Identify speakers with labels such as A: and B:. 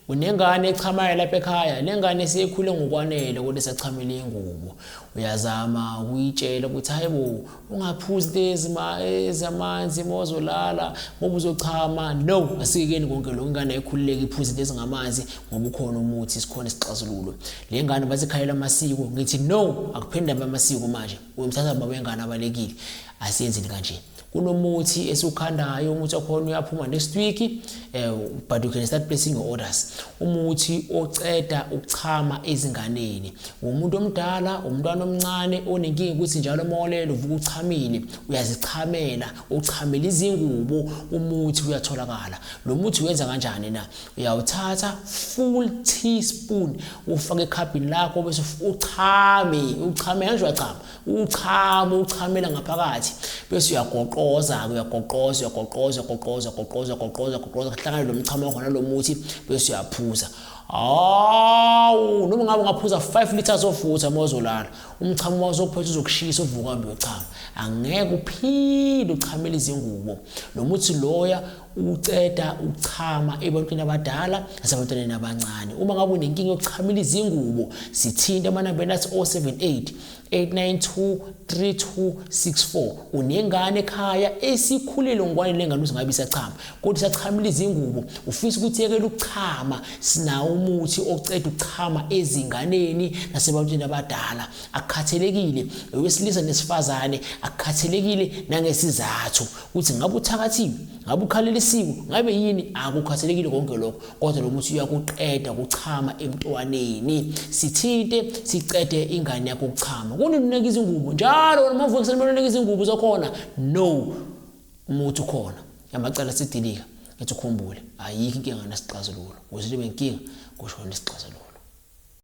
A: unengane echamayo lapha ekhaya lengane siyekhule ngokwanele kodwa esachamela ingubo uyazama ukuyitshela ukuthi hayibo ungaphuzi lezi ezamanzi mozolala ngoba uzochama no asikeni konke lo ngane ekhululeka iphuzi lezi ngamanzi ngoba ukhona umuthi sikhona isixazululo lengane basikhalela amasiko ngithi no akuphinde amasiko manje uyomthatha baba wengane abalekile asiyenzeni kanje kunomuthi esukhandayo umuthi wakhona uyaphuma next week but you can start placing your orders umuthi oceda ukuchama ezinganeni umuntu omdala umntwana omncane onenkinga ukuthi njalo molelo uvuka uchamile uyazichamela uchamela izingubo umuthi uyatholakala lo muthi uyenza kanjani na uyawuthatha full teaspoon ufake ekhabhini lakho bese uchame nje uchamela ngaphakathi bese uyagoqoza kuhlangana lo mchamo wakho nalo muthi bese uyaphuza noma ngabe ngaphuza 5 liters of water mozolala umchamo wazophetha uzokushisa uvuka mbe uchama angeke uphinde uchamele izingubo lo muthi loya uceda uchama ebantwini abadala nasebantwaneni abancane uma ngabe unenkinga yokuchamela izingubo sithinta amanamba athi 078 8923264 unengane ekhaya esikhulile ngwane lengane uzingabe isachama kodwa isachamela izingubo ufisa ukuthi yekela ukuchama sinawo umuthi oceda ukuchama ezinganeni nasebantwini abadala akukhathelekile owesilisa nesifazane akukhathelekile nangesizathu ukuthi ngabe uthakathiwe ngabe ukhalelisiwe ngabe yini akukhathelekile konke lokho kodwa lo muthi uyakuqeda ukuchama emntwaneni sithinte sicede ingane yakho ukuchama kunoneka izingubo njalo namavuka kuselemele izingubo zakhona no umuthi ukhona yamacala sidilika ethi ukhumbule ayikho inkinga nesixazululo uzibe inkinga kusho nesixazululo